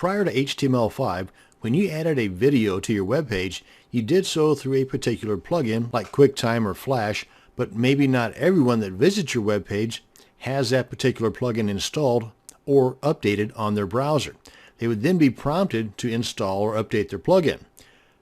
prior to HTML5, when you added a video to your web page, you did so through a particular plugin like QuickTime or Flash, but maybe not everyone that visits your web page has that particular plugin installed or updated on their browser. They would then be prompted to install or update their plugin.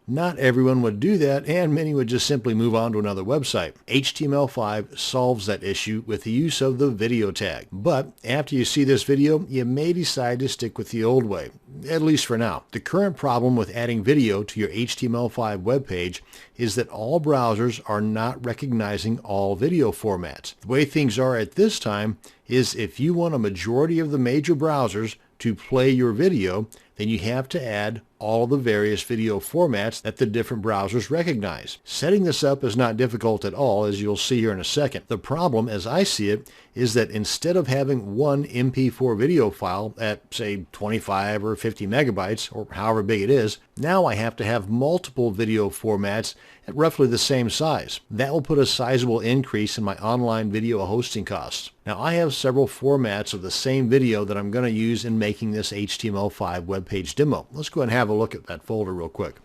Not everyone would do that, and many would just simply move on to another website. HTML5 solves that issue with the use of the video tag. But after you see this video, you may decide to stick with the old way, at least for now. The current problem with adding video to your HTML5 web page is that all browsers are not recognizing all video formats. The way things are at this time is if you want a majority of the major browsers to play your video, then you have to add all the various video formats that the different browsers recognize. Setting this up is not difficult at all, as you'll see here in a second. The problem, as I see it, is that instead of having one MP4 video file at, say, 25 or 50 megabytes, or however big it is, now I have to have multiple video formats at roughly the same size. That will put a sizable increase in my online video hosting costs. Now, I have several formats of the same video that I'm going to use in making this HTML5 web page demo. Let's go ahead and have a look at that folder real quick.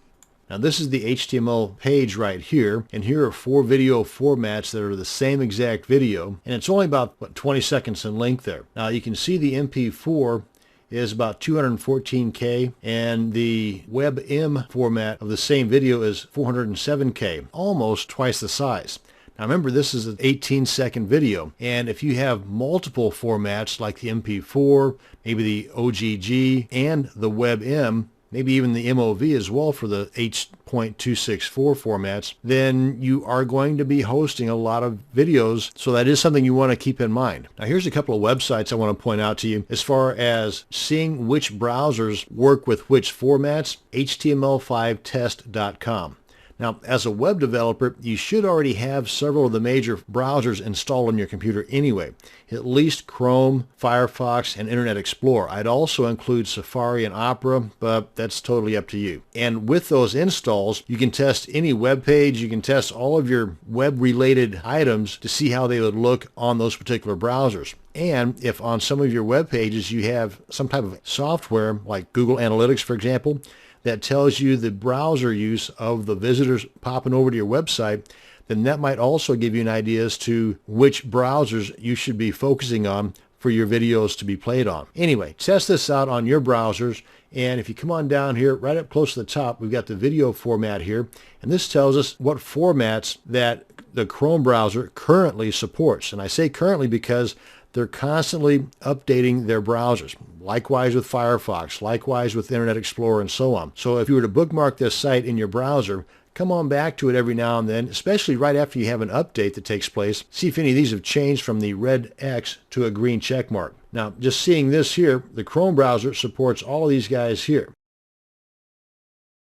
Now, this is the HTML page right here, and here are 4 video formats that are the same exact video, and it's only about 20 seconds in length there. Now, you can see the MP4 is about 214K, and the WebM format of the same video is 407K, almost twice the size. Now remember, this is an 18-second video, and if you have multiple formats like the MP4, maybe the OGG, and the WebM, maybe even the MOV as well for the H.264 formats, then you are going to be hosting a lot of videos, so that is something you want to keep in mind. Now here's a couple of websites I want to point out to you as far as seeing which browsers work with which formats. HTML5test.com. Now, as a web developer, you should already have several of the major browsers installed on your computer anyway, at least Chrome, Firefox, and Internet Explorer. I'd also include Safari and Opera, but that's totally up to you. And with those installs, you can test any web page, you can test all of your web-related items to see how they would look on those particular browsers. And if on some of your web pages you have some type of software, like Google Analytics, for example, that tells you the browser use of the visitors popping over to your website, then that might also give you an idea as to which browsers you should be focusing on for your videos to be played on. Anyway, test this out on your browsers, and if you come on down here, right up close to the top, we've got the video format here, and this tells us what formats that the Chrome browser currently supports. And I say currently because they're constantly updating their browsers. Likewise with Firefox, likewise with Internet Explorer, and so on. So if you were to bookmark this site in your browser, come on back to it every now and then, especially right after you have an update that takes place. See if any of these have changed from the red X to a green check mark. Now, just seeing this here, the Chrome browser supports all of these guys here.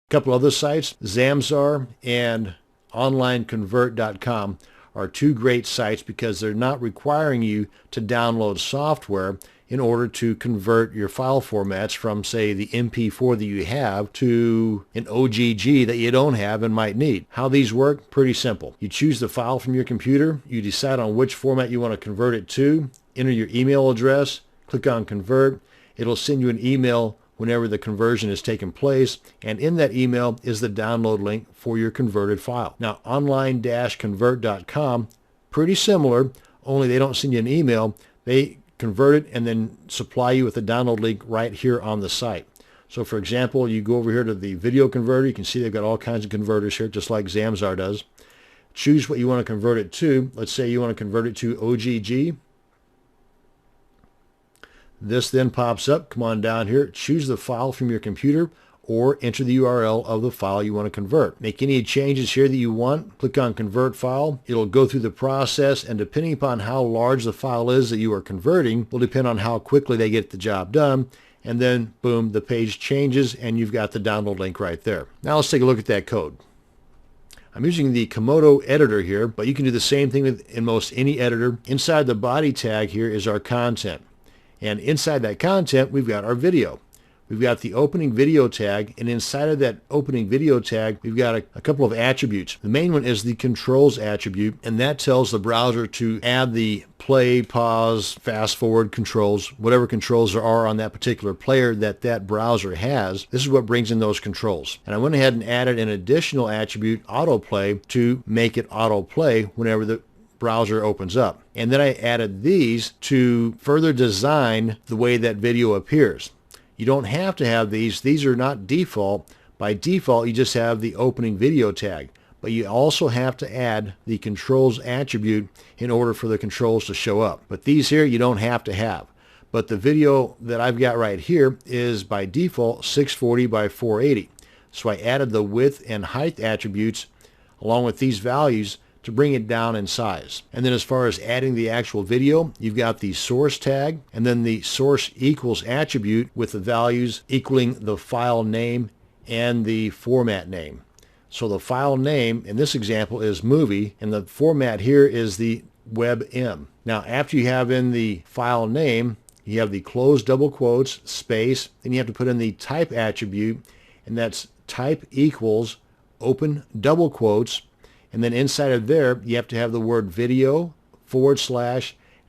A couple other sites, Zamzar and OnlineConvert.com, are 2 great sites because they're not requiring you to download software in order to convert your file formats from, say, the MP4 that you have to an OGG that you don't have and might need. How these work? Pretty simple. You choose the file from your computer, you decide on which format you want to convert it to, enter your email address, click on Convert. It'll send you an email whenever the conversion has taken place, and in that email is the download link for your converted file. Now, online-convert.com, pretty similar, only they don't send you an email. They convert it and then supply you with a download link right here on the site. So for example, you go over here to the video converter. You can see they've got all kinds of converters here, just like Zamzar does. Choose what you want to convert it to. Let's say you want to convert it to OGG. This then pops up. Come on down here, choose the file from your computer, or enter the URL of the file you want to convert. Make any changes here that you want. Click on Convert File. It'll go through the process, and depending upon how large the file is that you are converting will depend on how quickly they get the job done. And then, boom, the page changes, and you've got the download link right there. Now let's take a look at that code. I'm using the Komodo editor here, but you can do the same thing in most any editor. Inside the body tag here is our content. And inside that content, we've got our video. we've got the opening video tag, and inside of that opening video tag, we've got a couple of attributes. The main one is the controls attribute, and that tells the browser to add the play, pause, fast forward controls, whatever controls there are on that particular player that browser has. This is what brings in those controls. And I went ahead and added an additional attribute, autoplay, to make it autoplay whenever the browser opens up. And then I added these to further design the way that video appears. You don't have to have these. These are not default. By default, you just have the opening video tag. But you also have to add the controls attribute in order for the controls to show up. But these here you don't have to have. But the video that I've got right here is by default 640 by 480. So I added the width and height attributes along with these values to bring it down in size. And then as far as adding the actual video, you've got the source tag and then the source equals attribute with the values equaling the file name and the format name. So the file name in this example is movie, and the format here is the WebM. Now after you have in the file name, you have the close double quotes, space, then you have to put in the type attribute, and that's type equals open double quotes, and then inside of there you have to have the word video /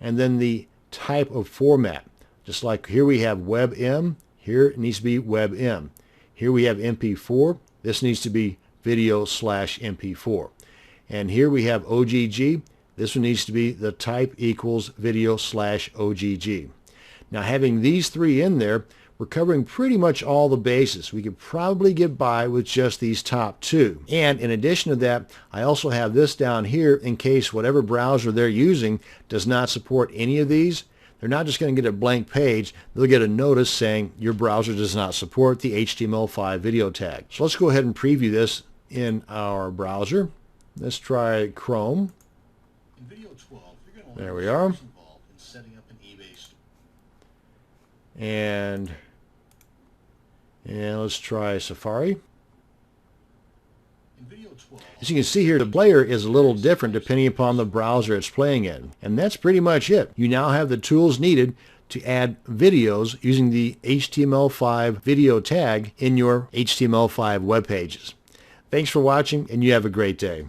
and then the type of format. Just like here we have WebM, here it needs to be WebM. Here we have MP4, this needs to be video / MP4. And here we have OGG. This one needs to be the type equals video / OGG. Now having these three in there, we're covering pretty much all the bases. We could probably get by with just these top two. And in addition to that, I also have this down here in case whatever browser they're using does not support any of these. They're not just going to get a blank page, they'll get a notice saying your browser does not support the HTML5 video tag. So let's go ahead and preview this in our browser. Let's try Chrome. In video 12, you're going to there we are. Involved in setting up an eBay store. And let's try Safari. In video 12, as you can see here, the player is a little different depending upon the browser it's playing in. And that's pretty much it. You now have the tools needed to add videos using the HTML5 video tag in your HTML5 web pages. Thanks for watching, and you have a great day.